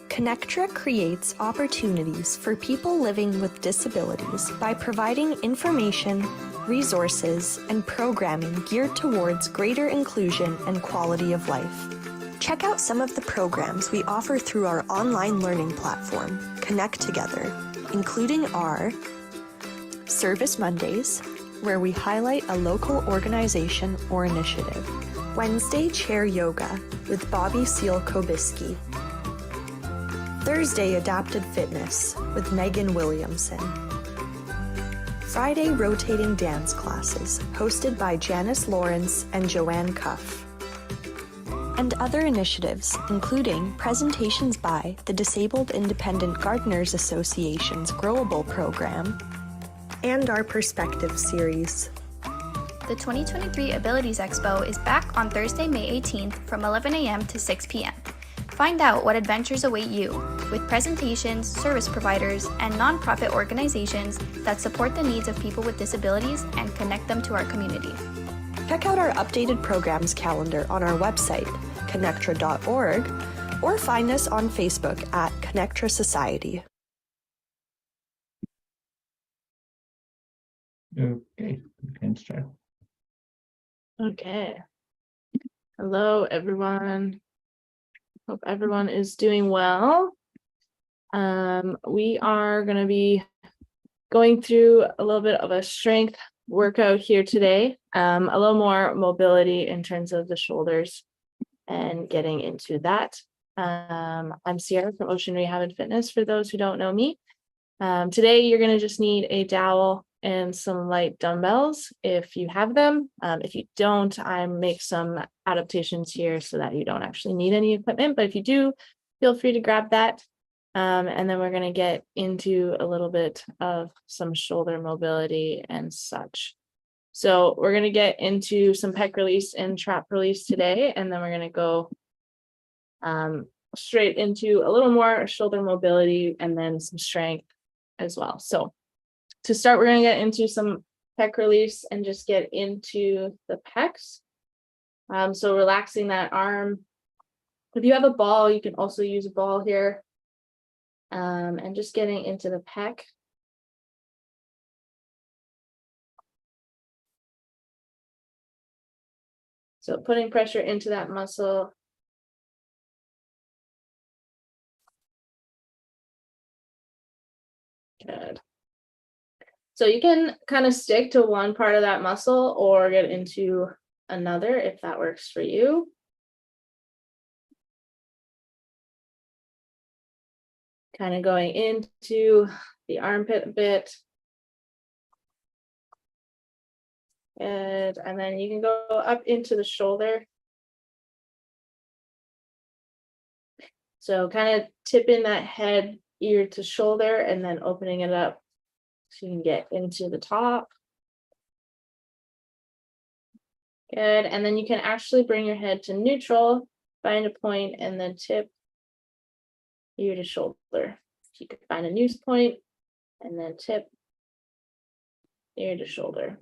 ConnecTra creates opportunities for people living with disabilities by providing information, resources, and programming geared towards greater inclusion and quality of life. Check out some of the programs we offer through our online learning platform, ConnecTogether, including our Service Mondays, where we highlight a local organization or initiative. Wednesday Chair Yoga with Bobby Seal-Kobiski. Thursday Adapted Fitness with Megan Williamson. Friday Rotating Dance Classes hosted by Janice Lawrence and Joanne Cuff. And other initiatives, including presentations by the Disabled Independent Gardeners Association's Growable program and our Perspective series. The 2023 Abilities Expo is back on Thursday, May 18th from 11 a.m. to 6 p.m. Find out what adventures await you with presentations, service providers, and nonprofit organizations that support the needs of people with disabilities and connect them to our community. Check out our updated programs calendar on our website, connectra.org, or find us on Facebook at ConnecTra Society. Okay, you can start. Okay. Hello, everyone. Hope everyone is doing well. We are going to be going through a little bit of a strength workout here today, a little more mobility in terms of the shoulders and getting into that. I'm Sierra from Ocean Rehab and Fitness, for those who don't know me. Today, you're going to just need a dowel and some light dumbbells if you have them. If you don't, I make some adaptations here so that you don't actually need any equipment, but if you do, feel free to grab that. And then we're going to get into a little bit of some shoulder mobility and such. So we're going to get into some pec release and trap release today, and then we're going to go straight into a little more shoulder mobility and then some strength as well. So to start, we're going to get into some pec release and just get into the pecs. So relaxing that arm. If you have a ball, you can also use a ball here. And just getting into the pec. So putting pressure into that muscle. Good. So you can kind of stick to one part of that muscle or get into another if that works for you. Kind of going into the armpit a bit. Good. And then you can go up into the shoulder. So kind of tipping that head, ear to shoulder, and then opening it up so you can get into the top. Good. And then you can actually bring your head to neutral, find a point, and then tip ear to shoulder. You could find a news point and then tip ear to shoulder.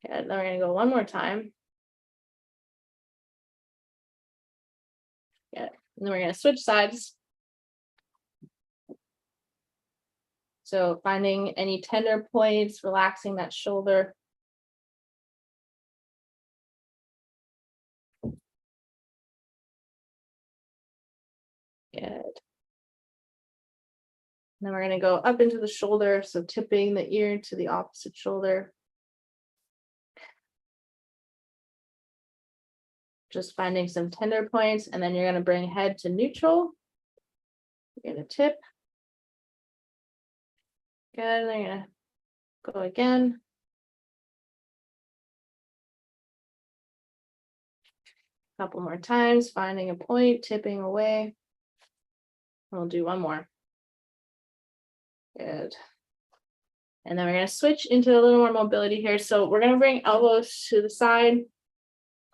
Okay, then we're going to go one more time. Yeah, and then we're going to switch sides. So finding any tender points, relaxing that shoulder. Good. And then we're going to go up into the shoulder, so tipping the ear to the opposite shoulder. Just finding some tender points, and then you're going to bring head to neutral. You're going to tip. Good, and then you're going to go again. A couple more times, finding a point, tipping away. We'll do one more. Good. And then we're going to switch into a little more mobility here. So we're going to bring elbows to the side.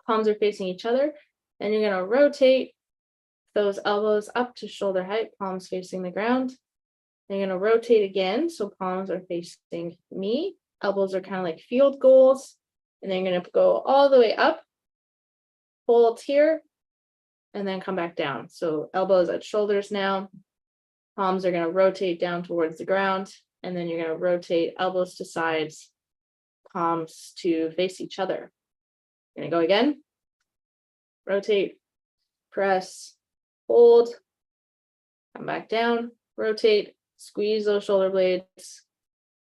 Palms are facing each other. And you're going to rotate those elbows up to shoulder height, palms facing the ground. Then you're going to rotate again. So palms are facing me. Elbows are kind of like field goals. And then you're going to go all the way up. Hold here. and then come back down. So elbows at shoulders now. Palms are going to rotate down towards the ground, and then you're going to rotate elbows to sides, palms to face each other. You're going to go again. Rotate, press, hold, come back down, rotate, squeeze those shoulder blades,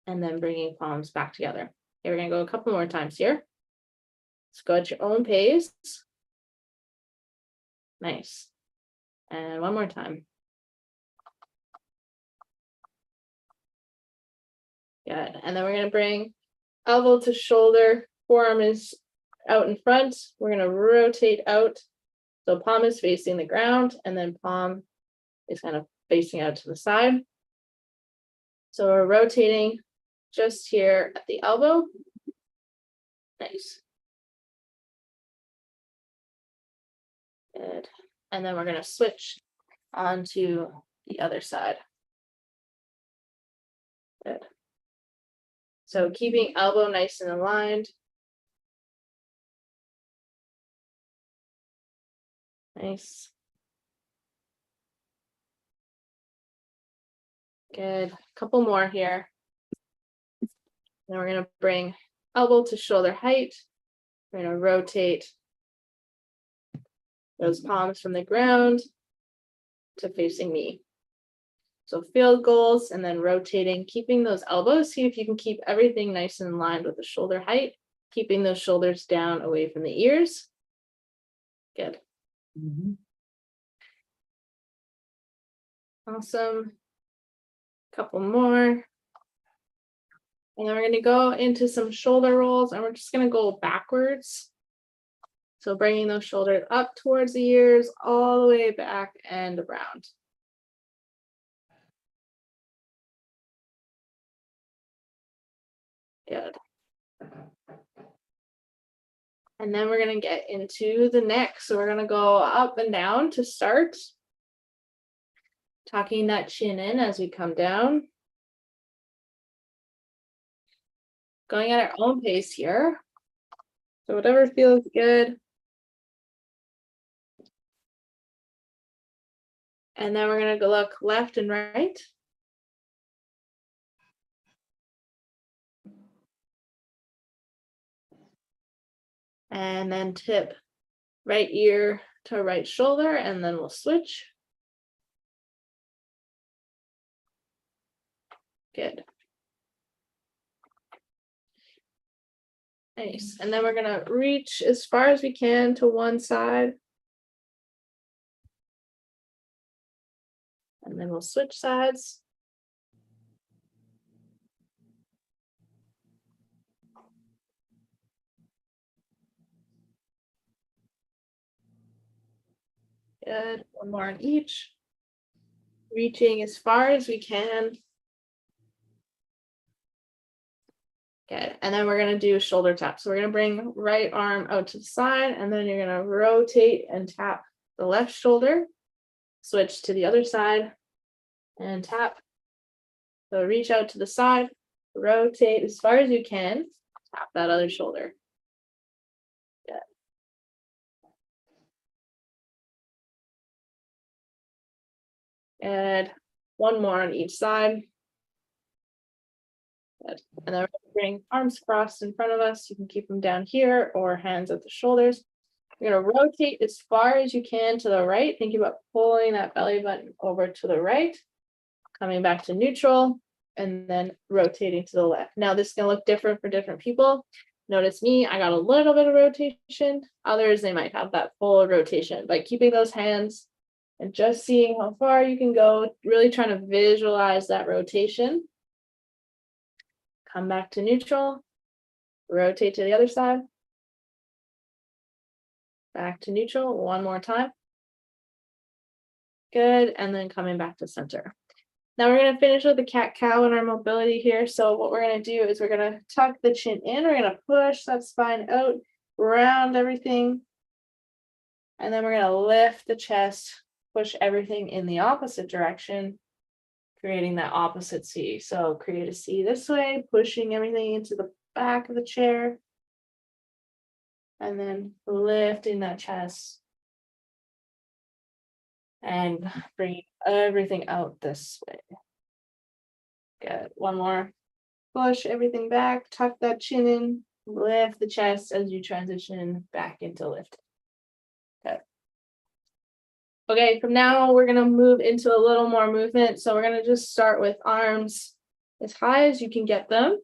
and then bringing palms back together. Okay, we're going to go a couple more times here. Let's go at your own pace. Nice. And one more time. Good. And then we're going to bring elbow to shoulder, forearm is out in front. We're going to rotate out. So palm is facing the ground, and then palm is kind of facing out to the side. So we're rotating just here at the elbow. Nice. Good. And then we're going to switch onto the other side. Good. So keeping elbow nice and aligned. Nice. Good. Couple more here. Then we're going to bring elbow to shoulder height. We're going to rotate those palms from the ground to facing me. So field goals and then rotating, keeping those elbows. See if you can keep everything nice and aligned with the shoulder height, keeping those shoulders down away from the ears. Good. Awesome. Couple more. And then we're going to go into some shoulder rolls, and we're just going to go backwards. So bringing those shoulders up towards the ears, all the way back and around. Good. And then we're going to get into the neck. So we're going to go up and down to start. Tucking that chin in as we come down. Going at our own pace here. So whatever feels good. And then we're going to go look left and right. And then tip right ear to right shoulder, and then we'll switch. Good. Nice. And then we're going to reach as far as we can to one side. And then we'll switch sides. Good. One more on each. Reaching as far as we can. Good. And then we're going to do shoulder tap. So we're going to bring right arm out to the side, and then you're going to rotate and tap the left shoulder. Switch to the other side and tap. So reach out to the side, rotate as far as you can, tap that other shoulder. Good. And one more on each side. Good. And then we're going to bring arms crossed in front of us. You can keep them down here or hands at the shoulders. You're going to rotate as far as you can to the right. Think about pulling that belly button over to the right, coming back to neutral, and then rotating to the left. Now this is going to look different for different people. Notice me, I got a little bit of rotation. Others, they might have that full rotation, but keeping those hands and just seeing how far you can go, really trying to visualize that rotation. Come back to neutral, rotate to the other side. Back to neutral one more time. Good, and then coming back to center. Now we're going to finish with the cat-cow and our mobility here. So what we're going to do is we're going to tuck the chin in. We're going to push that spine out, round everything. And then we're going to lift the chest, push everything in the opposite direction, creating that opposite C. So create a C this way, pushing everything into the back of the chair. And then lifting that chest And bring everything out this way. Good. One more. Push everything back, tuck that chin in, lift the chest as you transition back into lift. Okay. Okay, from now we're gonna move into a little more movement. So we're gonna just start with arms as high as you can get them.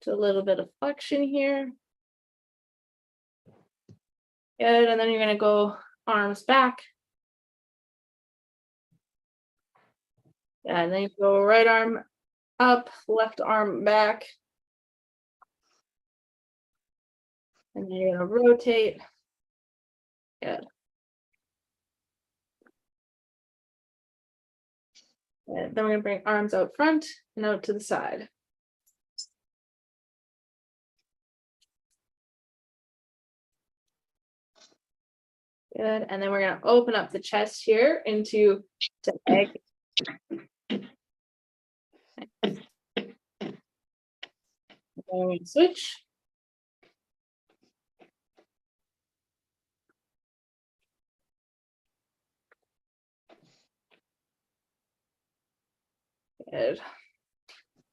To a little bit of flexion here. Good, and then you're gonna go arms back. And then you go right arm up, left arm back. And then you're gonna rotate. Good. And then we're gonna bring arms out front and out to the side. Good, and then we're gonna open up the chest here into egg. And we're gonna switch. Good.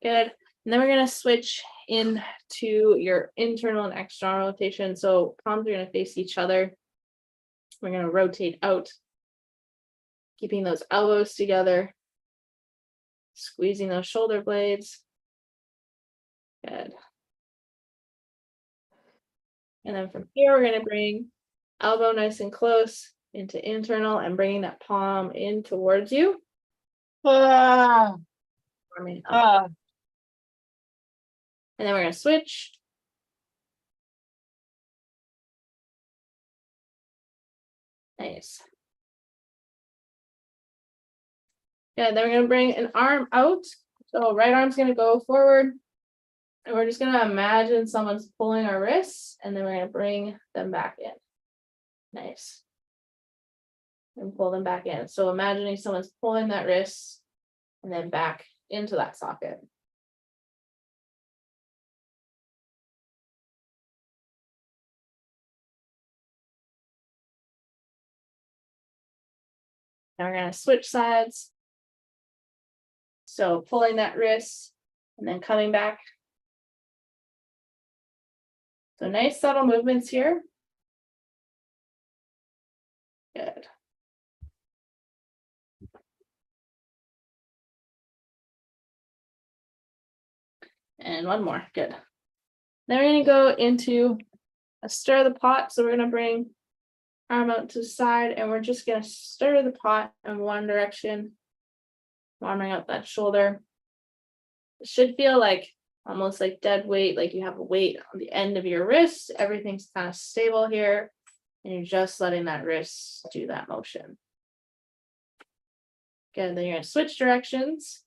Good. And then we're going to switch into your internal and external rotation. So palms are going to face each other. We're going to rotate out, keeping those elbows together, squeezing those shoulder blades. Good. And then from here, we're going to bring elbow nice and close into internal and bringing that palm in towards you. And then we're going to switch. Nice. Yeah, then we're going to bring an arm out. So right arm's going to go forward. And we're just going to imagine someone's pulling our wrists. And then we're going to bring them back in. Nice. And pull them back in. So imagining someone's pulling that wrist and then back into that socket. Now we're going to switch sides. So pulling that wrist and then coming back. So nice subtle movements here. Good. And one more, good. Then we're going to go into a stir the pot. So we're going to bring arm out to the side and we're just going to stir the pot in one direction, warming up that shoulder. It should feel like almost like dead weight, like you have a weight on the end of your wrist. Everything's kind of stable here and you're just letting that wrist do that motion. Good, then you're going to switch directions.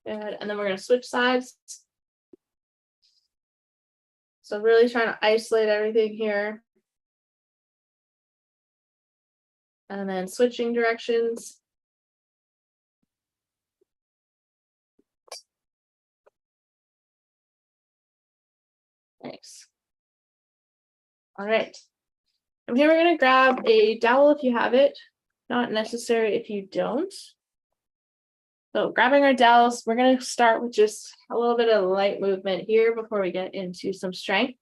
Good, and then we're going to switch sides. So really trying to isolate everything here. And then switching directions. Nice. All right. From here, we're going to grab a dowel if you have it. Not necessary if you don't. So grabbing our dowels, we're going to start with just a little bit of light movement here before we get into some strength.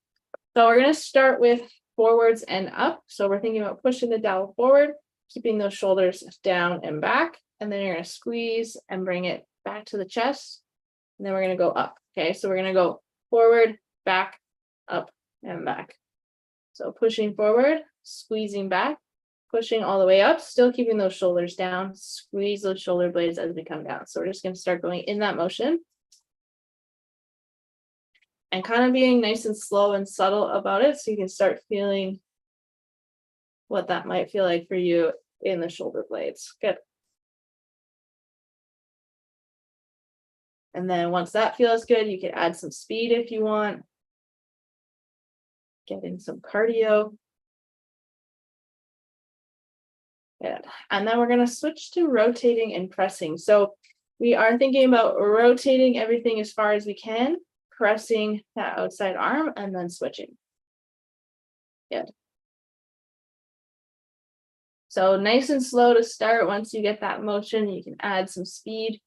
So we're going to start with forwards and up. So we're thinking about pushing the dowel forward, keeping those shoulders down and back. And then you're going to squeeze and bring it back to the chest. And then we're going to go up. Okay, so we're going to go forward, back, up, and back. So pushing forward, squeezing back, pushing all the way up, still keeping those shoulders down, squeeze those shoulder blades as we come down. So we're just going to start going in that motion. And kind of being nice and slow and subtle about it so you can start feeling what that might feel like for you in the shoulder blades. Good. And then once that feels good, you can add some speed if you want. Get in some cardio. Good. And then we're going to switch to rotating and pressing. So we are thinking about rotating everything as far as we can, pressing that outside arm and then switching. Good. So nice and slow to start. Once you get that motion, you can add some speed.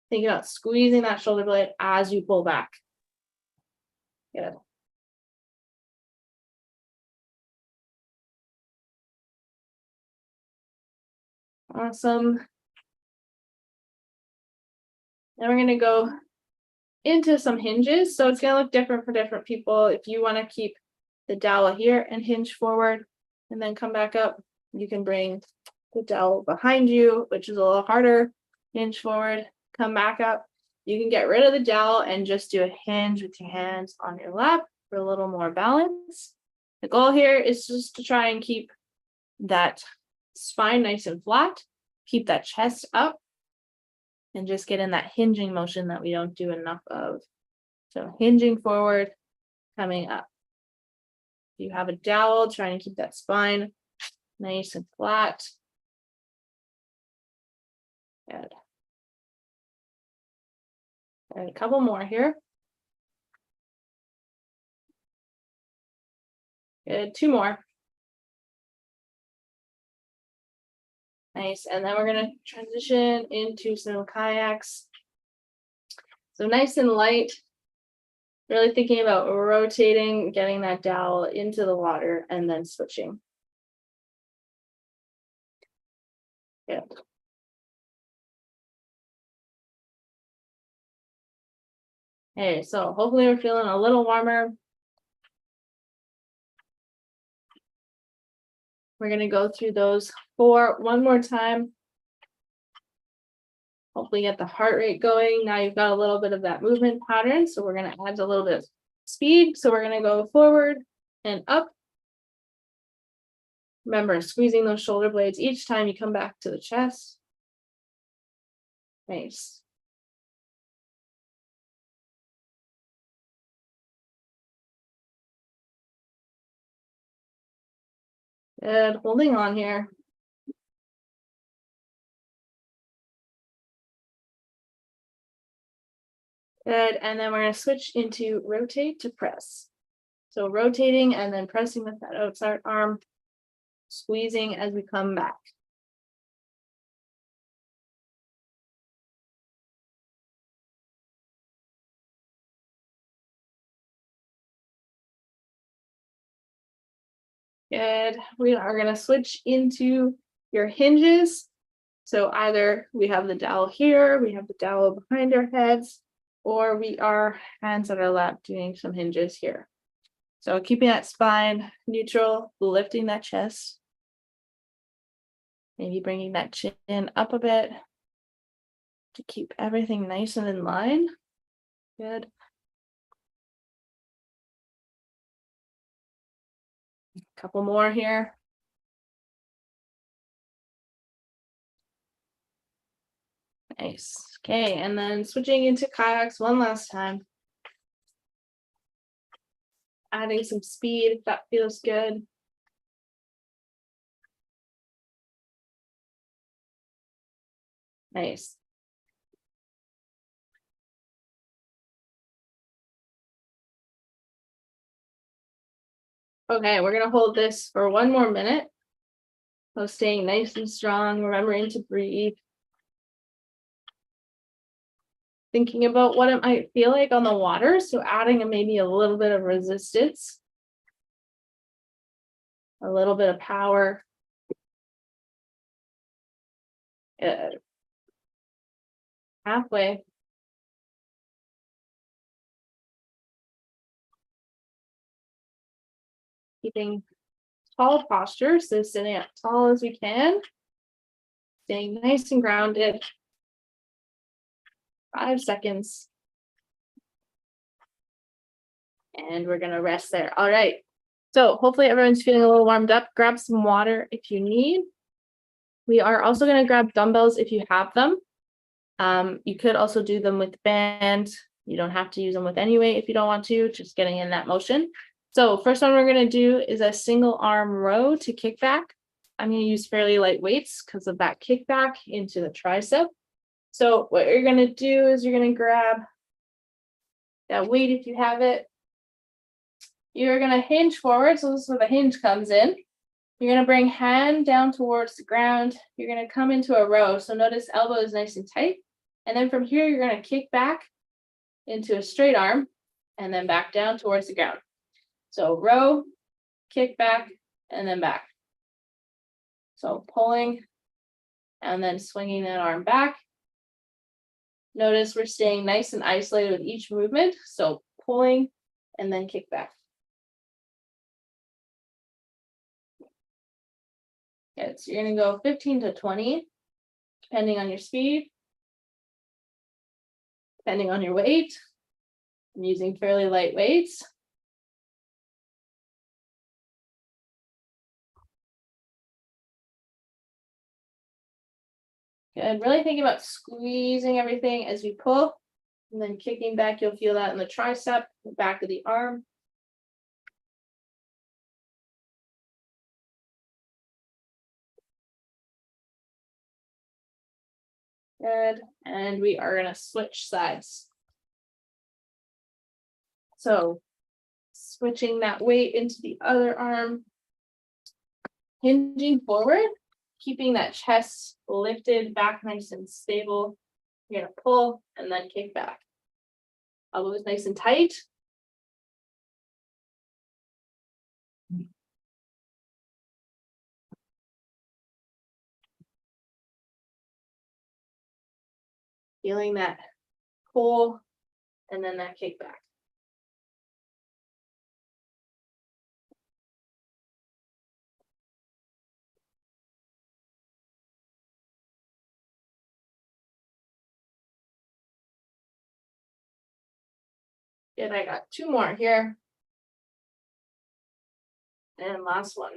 Think about squeezing that shoulder blade as you pull back. Good. Awesome. Now we're going to go into some hinges. So it's going to look different for different people. If you want to keep the dowel here and hinge forward and then come back up, you can bring the dowel behind you, which is a little harder. Hinge forward, come back up. You can get rid of the dowel and just do a hinge with your hands on your lap for a little more balance. The goal here is just to try and keep that spine nice and flat, keep that chest up, and just get in that hinging motion that we don't do enough of. So hinging forward, coming up. If you have a dowel, trying to keep that spine nice and flat. Good. And a couple more here. Good, 2 more. Nice, and then we're gonna transition into some kayaks. So nice and light. Really thinking about rotating, getting that dowel into the water and then switching. Good. Okay, so hopefully we're feeling a little warmer. We're going to go through those 4 one more time. Hopefully get the heart rate going. Now you've got a little bit of that movement pattern. So we're going to add a little bit of speed. So we're going to go forward and up. Remember, squeezing those shoulder blades each time you come back to the chest. Nice. Good, holding on here. Good, and then we're going to switch into rotate to press. So rotating and then pressing with that outside arm, squeezing as we come back. Good. We are going to switch into your hinges. So either we have the dowel here, we have the dowel behind our heads, or we are hands at our lap doing some hinges here. So keeping that spine neutral, lifting that chest. Maybe bringing that chin up a bit to keep everything nice and in line. Good. Couple more here. Nice. Okay, and then switching into kayaks one last time. Adding some speed if that feels good. Nice. Okay, we're gonna hold this for 1 more minute. So staying nice and strong, remembering to breathe. Thinking about what it might feel like on the water, so adding maybe a little bit of resistance. A little bit of power. Good. Halfway. Keeping tall posture, so sitting up tall as we can. Staying nice and grounded. 5 seconds. And we're gonna rest there. All right. So hopefully everyone's feeling a little warmed up. Grab some water if you need. We are also gonna grab dumbbells if you have them. You could also do them with bands. You don't have to use them with any weight if you don't want to, just getting in that motion. So first one we're gonna do is a single arm row to kickback. I'm gonna use fairly light weights because of that kickback into the tricep. So what you're gonna do is you're gonna grab that weight if you have it. You're going to hinge forward. So this is where the hinge comes in. You're going to bring hand down towards the ground. You're going to come into a row. So notice elbow is nice and tight. And then from here, you're going to kick back into a straight arm and then back down towards the ground. So row, kick back, and then back. So pulling and then swinging that arm back. Notice we're staying nice and isolated with each movement. So pulling and then kick back. Good. So you're going to go 15 to 20, depending on your speed, depending on your weight. I'm using fairly light weights. Good. Really thinking about squeezing everything as we pull and then kicking back. You'll feel that in the tricep, the back of the arm. Good. And we are going to switch sides. So switching that weight into the other arm, hinging forward, keeping that chest lifted back nice and stable. You're going to pull and then kick back. Elbows nice and tight. Feeling that pull and then that kick back. Good, I got two more here. And last one.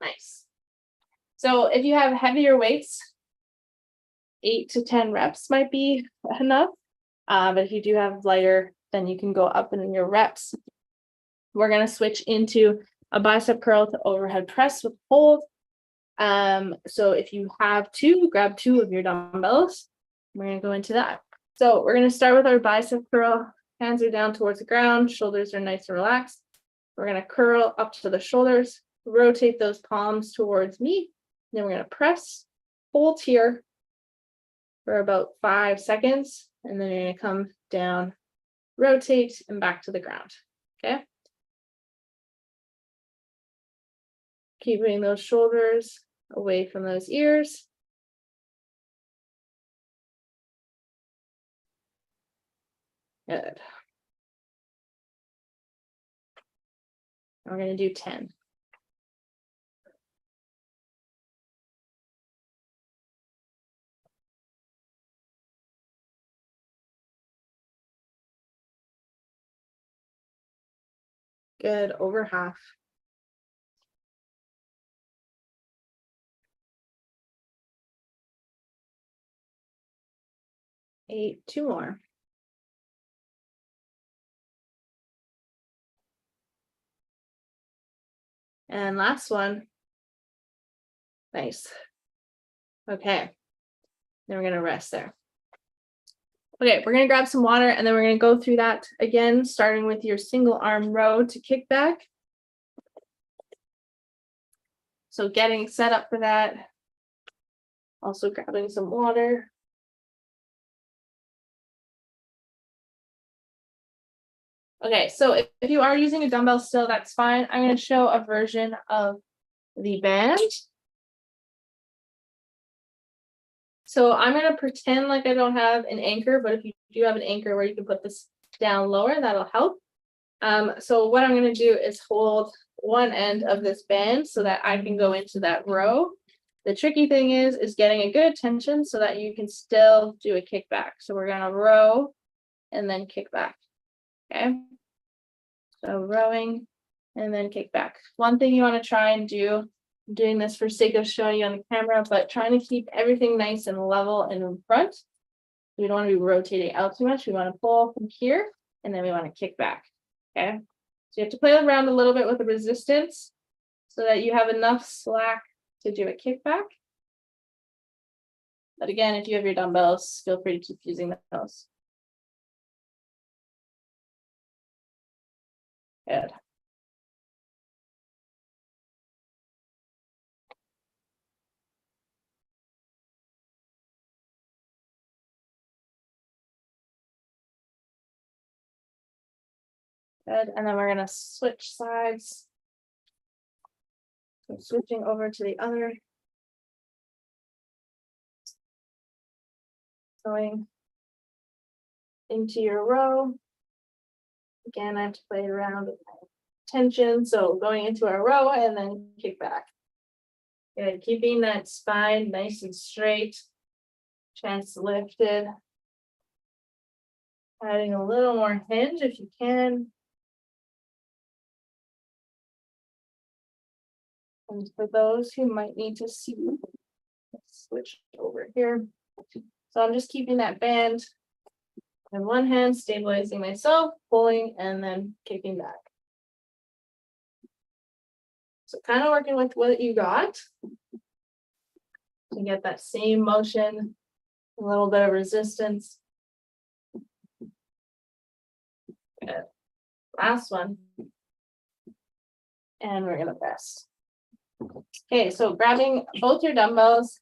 Nice. So if you have heavier weights, 8 to 10 reps might be enough. But if you do have lighter, then you can go up in your reps. We're going to switch into a bicep curl to overhead press with hold. So if you have two, grab 2 of your dumbbells. We're going to go into that. So we're going to start with our bicep curl. Hands are down towards the ground. Shoulders are nice and relaxed. We're going to curl up to the shoulders. Rotate those palms towards me. Then we're going to press, hold here for about 5 seconds. And then you're going to come down, rotate, and back to the ground. Okay. Keeping those shoulders away from those ears. Good. We're going to do 10. Good, over half. 8, 2 more. And last one. Nice. Okay. Then we're going to rest there. Okay, we're going to grab some water and then we're going to go through that again, starting with your single arm row to kick back. So getting set up for that. Also grabbing some water. Okay, so if you are using a dumbbell still, that's fine. I'm going to show a version of the band. So I'm going to pretend like I don't have an anchor, but if you do have an anchor where you can put this down lower, that'll help. So what I'm going to do is hold one end of this band so that I can go into that row. The tricky thing is getting a good tension so that you can still do a kickback. So we're going to row and then kick back. Okay. So rowing and then kick back. One thing you want to try and do, I'm doing this for sake of showing you on the camera, but trying to keep everything nice and level and in front. We don't want to be rotating out too much. We want to pull from here and then we want to kick back. Okay. So you have to play around a little bit with the resistance so that you have enough slack to do a kickback. But again, if you have your dumbbells, feel free to keep using those. Good. Good, and then we're gonna switch sides. So switching over to the other. Going into your row. Again, I have to play around with my tension, so going into our row and then kick back. Good, keeping that spine nice and straight, chest lifted. Adding a little more hinge if you can. And for those who might need to see, let's switch over here. So I'm just keeping that band in one hand, stabilizing myself, pulling, and then kicking back. So kind of working with what you got to get that same motion, a little bit of resistance. Good. Last one. And we're gonna rest. Okay, so grabbing both your dumbbells.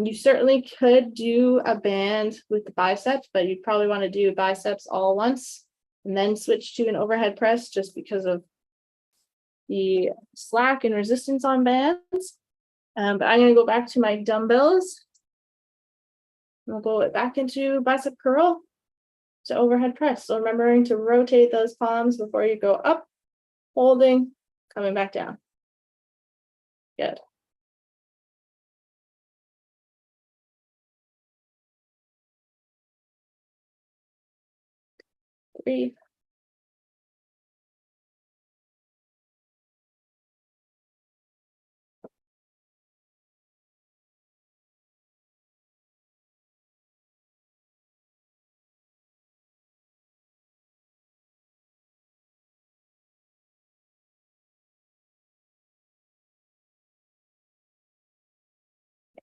You certainly could do a band with the biceps, but you'd probably want to do biceps all once and then switch to an overhead press just because of the slack and resistance on bands. But I'm going to go back to my dumbbells. We'll go back into bicep curl to overhead press. So remembering to rotate those palms before you go up, holding, coming back down. Good. Breathe.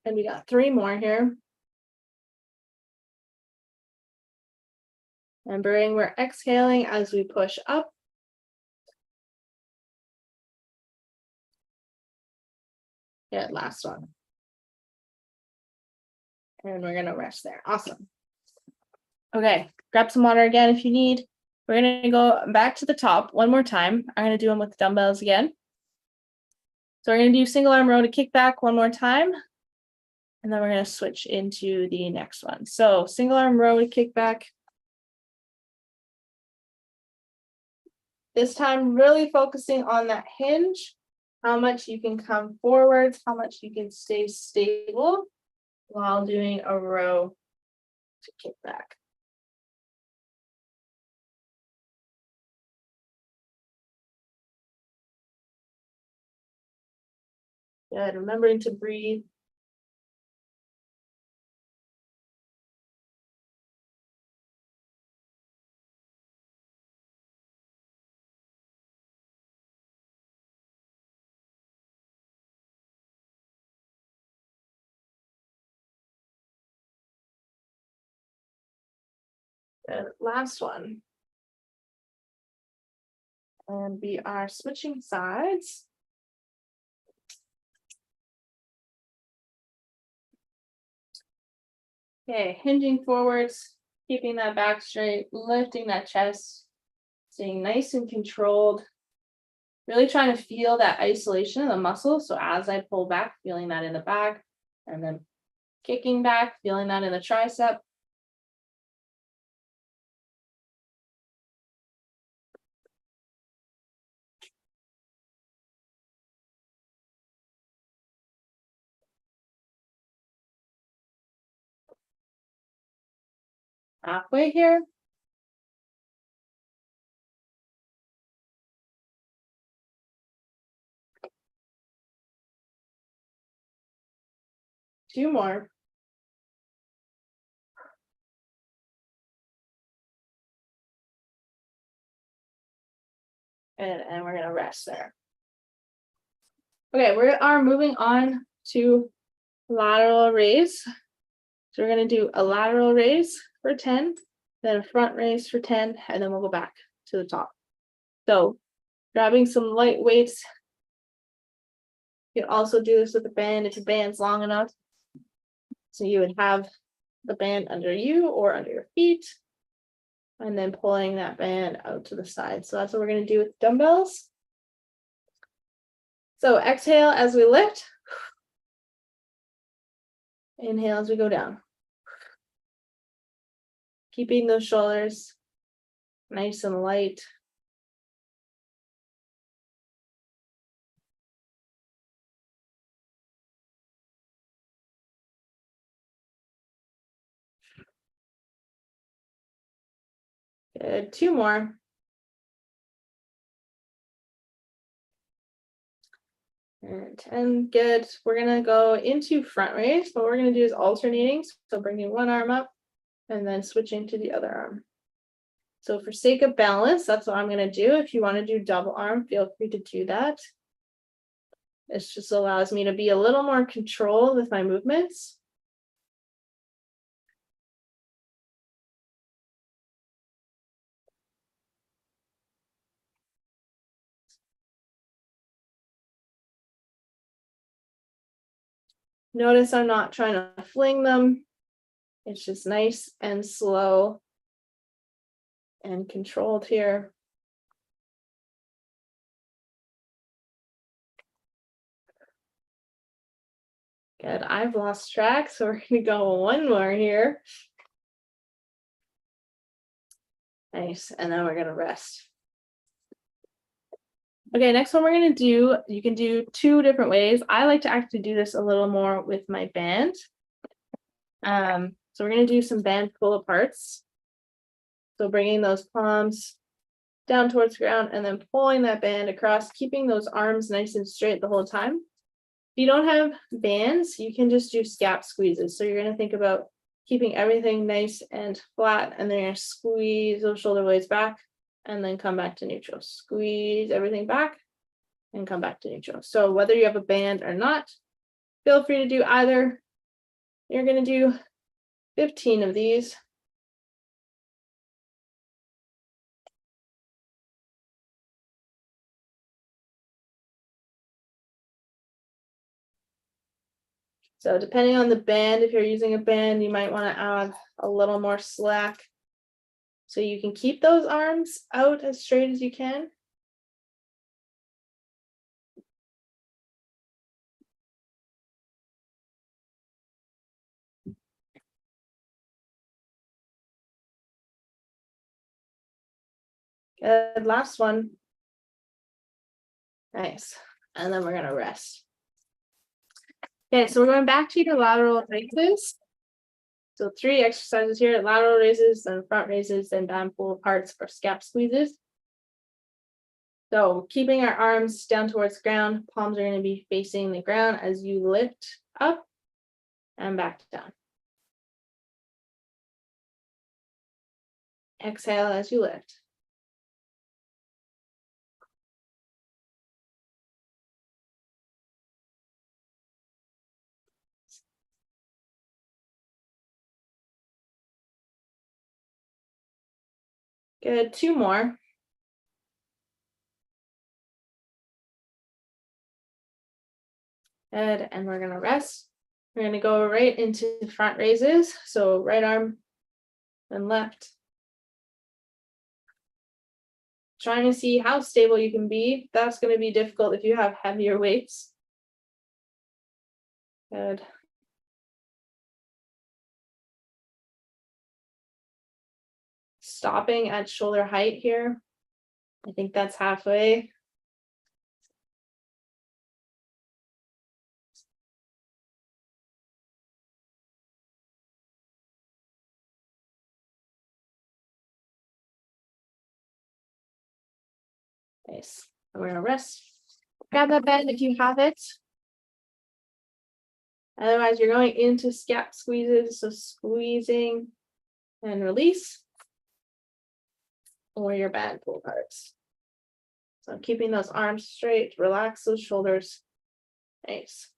And we got 3 more here. Remembering we're exhaling as we push up. Good, last one. And we're gonna rest there. Awesome. Okay, grab some water again if you need. We're gonna go back to the top one more time. I'm gonna do them with dumbbells again. So we're gonna do single arm row to kick back one more time. And then we're gonna switch into the next one. So single arm row to kick back. This time really focusing on that hinge, how much you can come forwards, how much you can stay stable while doing a row to kick back. Good, remembering to breathe. Good, last one. And we are switching sides. Okay, hinging forwards, keeping that back straight, lifting that chest, staying nice and controlled. Really trying to feel that isolation of the muscle. So as I pull back, feeling that in the back, and then kicking back, feeling that in the tricep. Halfway here. Two more. And we're gonna rest there. Okay, we are moving on to lateral raise. So we're gonna do a lateral raise for 10, then a front raise for 10, and then we'll go back to the top. So grabbing some light weights. You can also do this with the band if the band's long enough. So you would have the band under you or under your feet, and then pulling that band out to the side. So that's what we're going to do with dumbbells. So exhale as we lift. Inhale as we go down. Keeping those shoulders nice and light. Good. 2 more. And 10. Good. We're going to go into front raise. What we're going to do is alternating. So bringing one arm up and then switching to the other arm. So for sake of balance, that's what I'm going to do. If you want to do double arm, feel free to do that. This just allows me to be a little more controlled with my movements. Notice I'm not trying to fling them. It's just nice and slow and controlled here. Good. I've lost track, so we're going to go one more here. Nice. And then we're going to rest. Okay, next one we're going to do, you can do 2 different ways. I like to actually do this a little more with my band. So we're going to do some band pull-aparts. So bringing those palms down towards the ground and then pulling that band across, keeping those arms nice and straight the whole time. If you don't have bands, you can just do scap squeezes. So you're going to think about keeping everything nice and flat, and then you're going to squeeze those shoulder blades back and then come back to neutral. Squeeze everything back and come back to neutral. So whether you have a band or not, feel free to do either. You're going to do 15 of these. So depending on the band, if you're using a band, you might want to add a little more slack so you can keep those arms out as straight as you can. Good, last one. Nice. And then we're going to rest. Okay, so we're going back to your lateral raises. So 3 exercises here, lateral raises, then front raises, then band pull aparts or scap squeezes. So keeping our arms down towards the ground, palms are going to be facing the ground as you lift up and back down. Exhale as you lift. Good, 2 more. Good, and we're gonna rest. We're gonna go right into front raises. So right arm and left. Trying to see how stable you can be. That's gonna be difficult if you have heavier weights. Good. Stopping at shoulder height here. I think that's halfway. Nice. And we're gonna rest. Grab that band if you have it. Otherwise, you're going into scap squeezes. So squeezing and release. Or your band pull parts. So keeping those arms straight, relax those shoulders. Nice.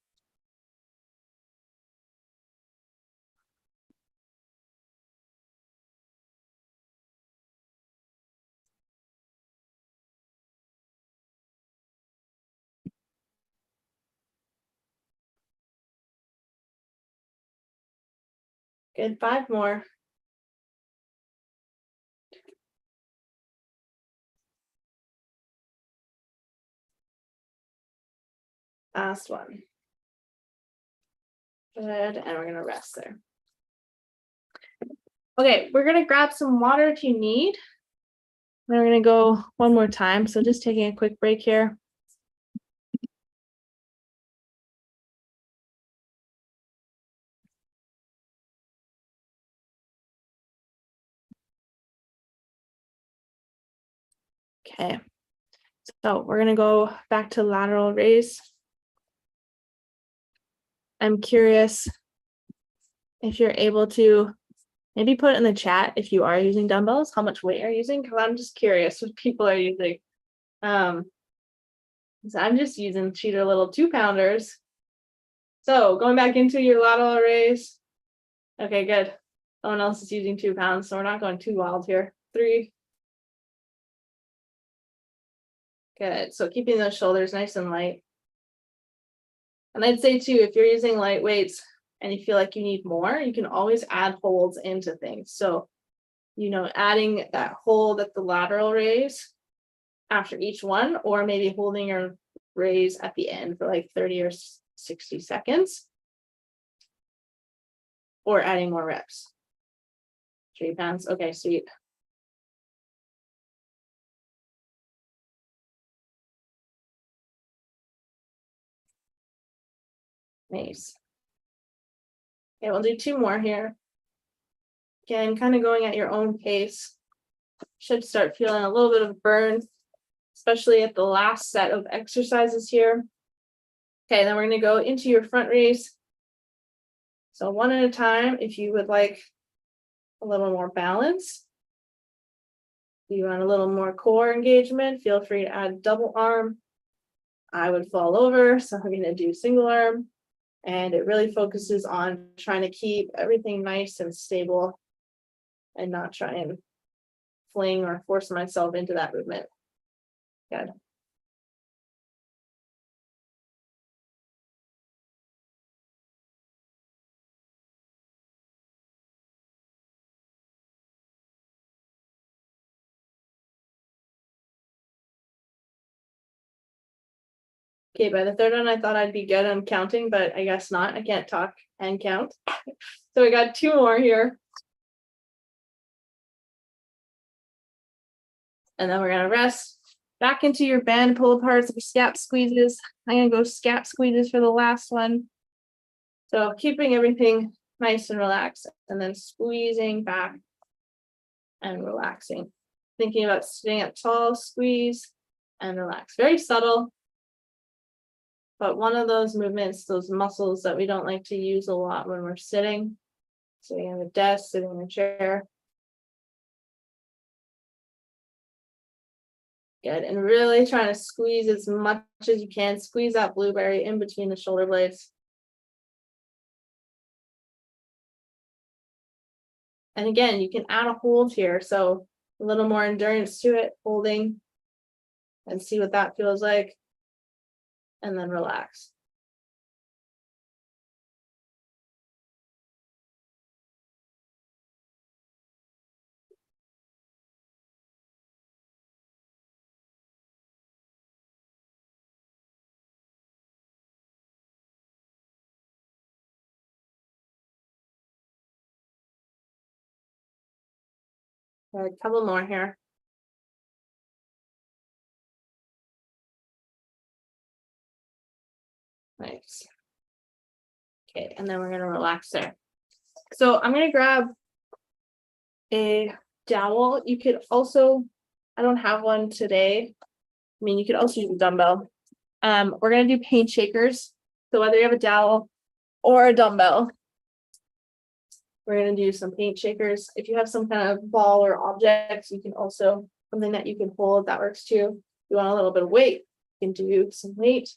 Good, 5 more. Last one. Good, and we're gonna rest there. Okay, we're gonna grab some water if you need. Then we're gonna go one more time, so just taking a quick break here. Okay, so we're gonna go back to lateral raise. I'm curious if you're able to maybe put in the chat if you are using dumbbells, how much weight are you using? Because I'm just curious what people are using. So I'm just using cheater little 2-pounders. So going back into your lateral raise. Okay, good. No one else is using 2 pounds, so we're not going too wild here. 3. Good. So keeping those shoulders nice and light. And I'd say too, if you're using light weights and you feel like you need more, you can always add holds into things. So, adding that hold at the lateral raise after each one, or maybe holding your raise at the end for like 30 or 60 seconds, or adding more reps. 3 pounds. Okay, sweet. Nice. Okay, we'll do 2 more here. Again, kind of going at your own pace. Should start feeling a little bit of burn, especially at the last set of exercises here. Okay, then we're going to go into your front raise. So one at a time. If you would like a little more balance, if you want a little more core engagement, feel free to add double arm. I would fall over, so I'm going to do single arm. And it really focuses on trying to keep everything nice and stable and not try and fling or force myself into that movement. Good. Okay, by the third one, I thought I'd be good on counting, but I guess not. I can't talk and count. So we got 2 more here. And then we're gonna rest. Back into your band pull aparts or scap squeezes. I'm gonna go scap squeezes for the last one. So keeping everything nice and relaxed, and then squeezing back and relaxing. Thinking about sitting up tall, squeeze and relax. Very subtle. But one of those movements, those muscles that we don't like to use a lot when we're sitting at a desk, sitting in a chair. Good, and really trying to squeeze as much as you can. Squeeze that blueberry in between the shoulder blades. And again, you can add a hold here, so a little more endurance to it, holding, and see what that feels like. And then relax. All right, a couple more here. Nice. Okay, and then we're gonna relax there. So I'm gonna grab a dowel. You could also, I don't have one today. I mean, you could also use a dumbbell. We're gonna do pain shakers. So whether you have a dowel or a dumbbell, we're gonna do some paint shakers. If you have some kind of ball or objects, you can also, something that you can hold, that works too. If you want a little bit of weight, you can do some weight.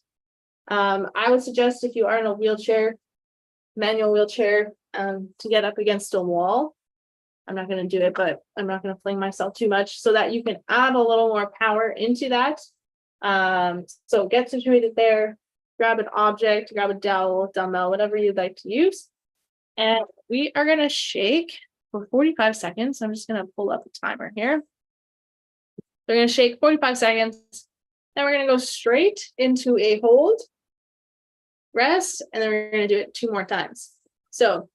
I would suggest if you are in a wheelchair, manual wheelchair, to get up against a wall. I'm not going to do it, but I'm not going to fling myself too much, so that you can add a little more power into that. So get situated there, grab an object, grab a dowel, dumbbell, whatever you'd like to use, And we are gonna shake for 45 seconds. I'm just gonna pull up the timer here. We're gonna shake 45 seconds. Then we're gonna go straight into a hold, rest, and then we're gonna do it 2 more times. So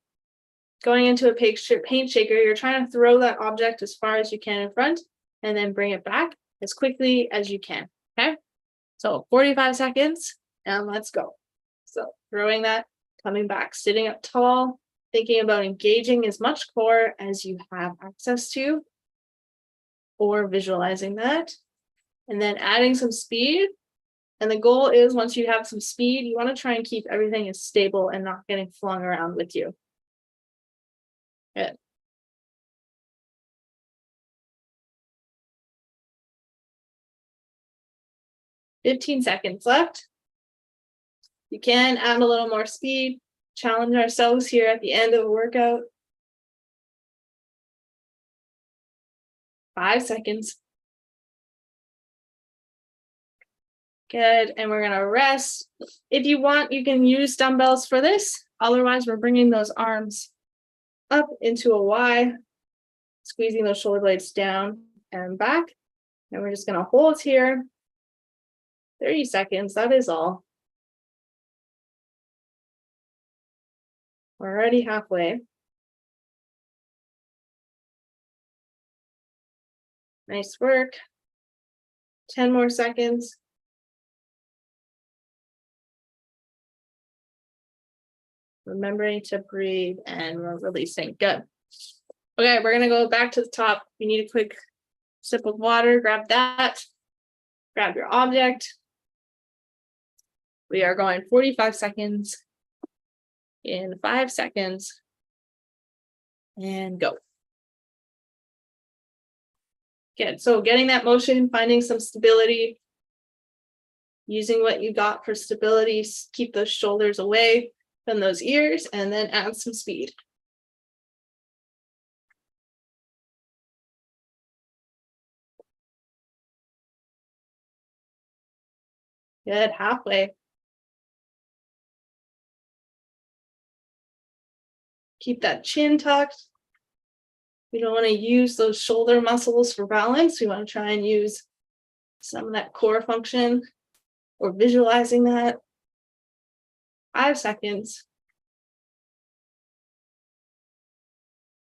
going into a paint shaker, you're trying to throw that object as far as you can in front and then bring it back as quickly as you can, okay? So 45 seconds and let's go. So throwing that, coming back, sitting up tall, thinking about engaging as much core as you have access to or visualizing that, and then adding some speed. And the goal is once you have some speed, you want to try and keep everything as stable and not getting flung around with you. Good. "15 seconds left. You can add a little more speed, challenge ourselves here at the end of the workout. 5 seconds. Good, and we're gonna rest. If you want, you can use dumbbells for this. Otherwise, we're bringing those arms up into a Y, squeezing those shoulder blades down and back. And we're just gonna hold here. 30 seconds, that is all. We're already halfway. Nice work. 10 more seconds. Remembering to breathe and we're releasing. Good. Okay, we're gonna go back to the top. You need a quick sip of water, grab that. Grab your object. We are going 45 seconds in 5 seconds and go. Good, so getting that motion, finding some stability, using what you got for stability, keep those shoulders away from those ears, and then add some speed. Good, halfway. Keep that chin tucked. We don't want to use those shoulder muscles for balance. We want to try and use some of that core function or visualizing that. 5 seconds.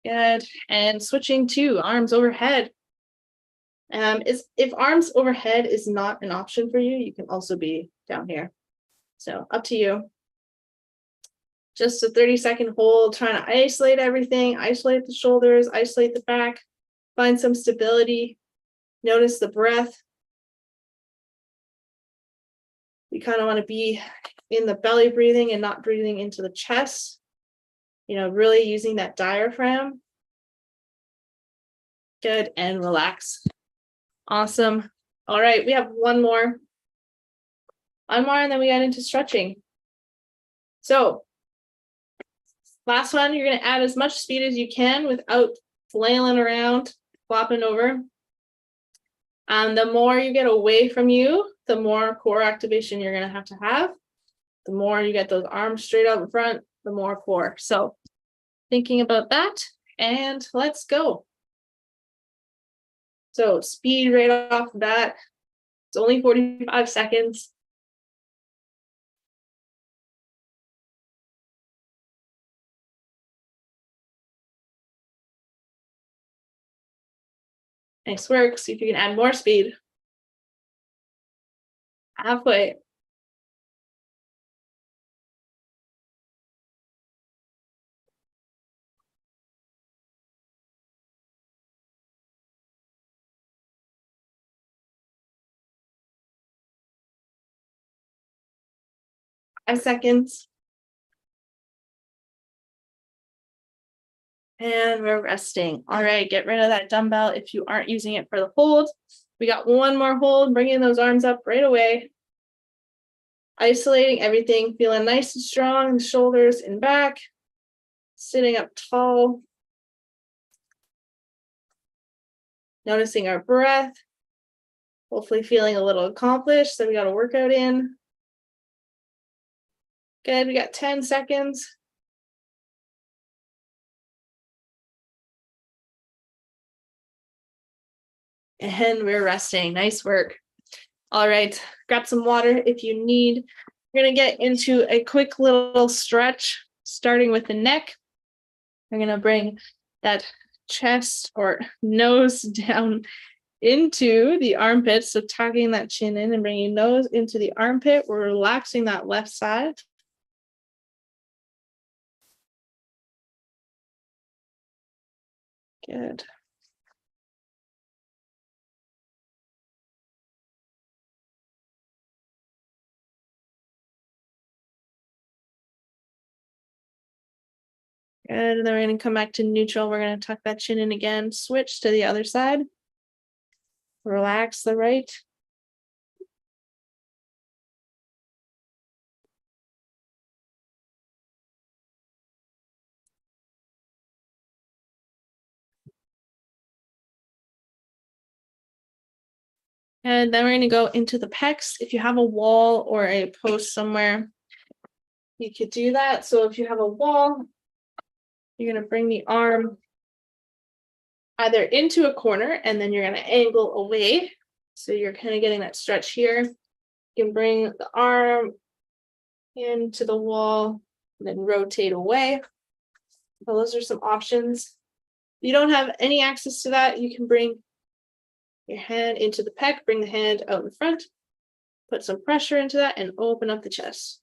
Good, and switching to arms overhead. If arms overhead is not an option for you, you can also be down here. So up to you. Just a 30-second hold, trying to isolate everything, isolate the shoulders, isolate the back, find some stability, notice the breath. We kind of want to be in the belly breathing and not breathing into the chest. You know, really using that diaphragm. Good, and relax. Awesome. All right, we have one more. One more, and then we get into stretching. So last one, you're going to add as much speed as you can without flailing around, flopping over. The more you get away from you, the more core activation you're going to have. The more you get those arms straight out in front, the more core. So thinking about that, and let's go. So speed right off the bat. It's only 45 seconds. Nice work. See if you can add more speed. Halfway. Five seconds. And we're resting. All right, get rid of that dumbbell if you aren't using it for the hold. We got one more hold, bringing those arms up right away. Isolating everything, feeling nice and strong, shoulders and back. Sitting up tall. Noticing our breath. Hopefully feeling a little accomplished, so we got a workout in. Good, we got 10 seconds. And we're resting. Nice work. All right, grab some water if you need. We're gonna get into a quick little stretch, starting with the neck. We're gonna bring that chest or nose down into the armpit. So tucking that chin in and bringing nose into the armpit. We're relaxing that left side. Good. Good, and then we're gonna come back to neutral. We're gonna tuck that chin in again, switch to the other side. Relax the right. And then we're gonna go into the pecs. If you have a wall or a post somewhere, you could do that. So if you have a wall, you're gonna bring the arm either into a corner and then you're gonna angle away. So you're kind of getting that stretch here. You can bring the arm into the wall and then rotate away. So those are some options. If you don't have any access to that, you can bring your hand into the pec, bring the hand out in front, put some pressure into that and open up the chest.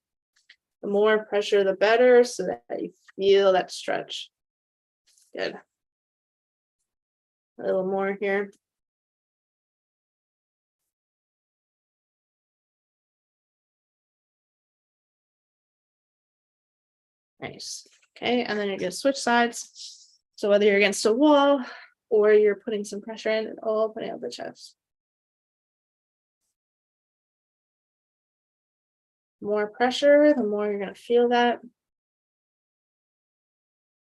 The more pressure, the better, so that you feel that stretch. Good. A little more here. Nice. Okay, and then you're gonna switch sides. So whether you're against a wall or you're putting some pressure in and opening up the chest. More pressure, the more you're gonna feel that.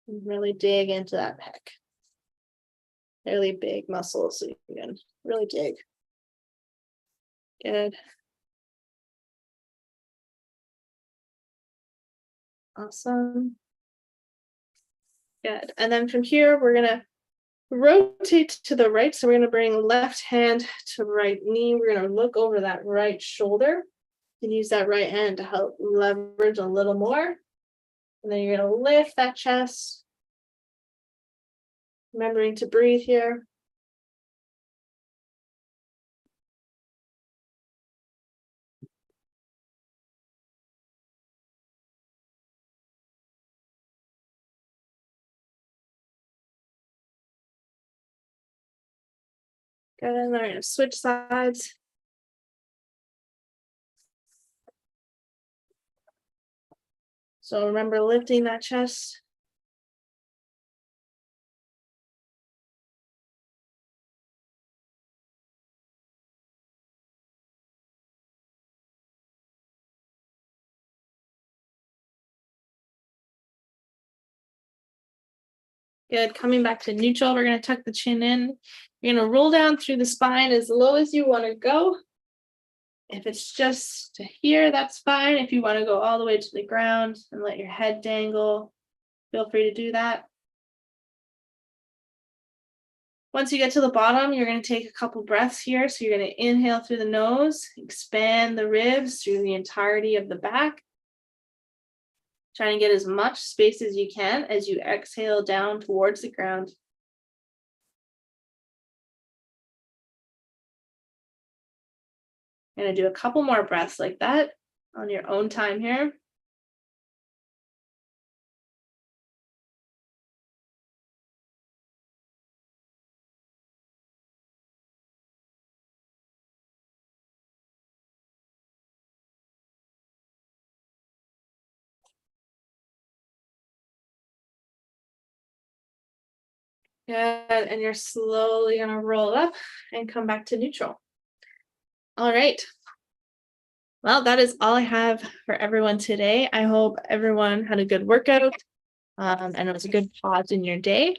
And really dig into that pec. Really big muscles, so you can really dig. Good. Awesome. Good. And then from here, we're gonna rotate to the right. So we're gonna bring left hand to right knee. We're gonna look over that right shoulder and use that right hand to help leverage a little more. And then you're gonna lift that chest. Remembering to breathe here. Good, and then we're gonna switch sides. So remember lifting that chest. Good, coming back to neutral, we're gonna tuck the chin in. You're gonna roll down through the spine as low as you wanna go. If it's just to here, that's fine. If you wanna go all the way to the ground and let your head dangle, feel free to do that. Once you get to the bottom, you're gonna take a couple breaths here. So you're gonna inhale through the nose, expand the ribs through the entirety of the back. Trying to get as much space as you can as you exhale down towards the ground. I'm gonna do a couple more breaths like that on your own time here. Good, and you're slowly gonna roll up and come back to neutral. All right. Well, that is all I have for everyone today. I hope everyone had a good workout and it was a good pause in your day.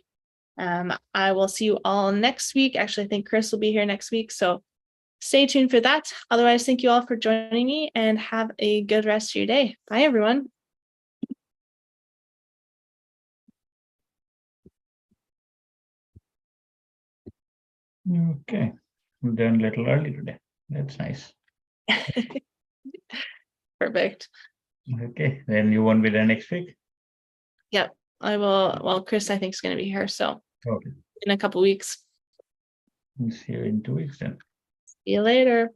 I will see you all next week. Actually, I think Chris will be here next week, so stay tuned for that. Otherwise, thank you all for joining me and have a good rest of your day. Bye, everyone. Okay. done a little early today. That's nice. Perfect. Okay, then you won't be there next week? Yep, I will. Well, Chris, I think is going to be here. So Okay. in a couple weeks. See you in 2 weeks then. See you later.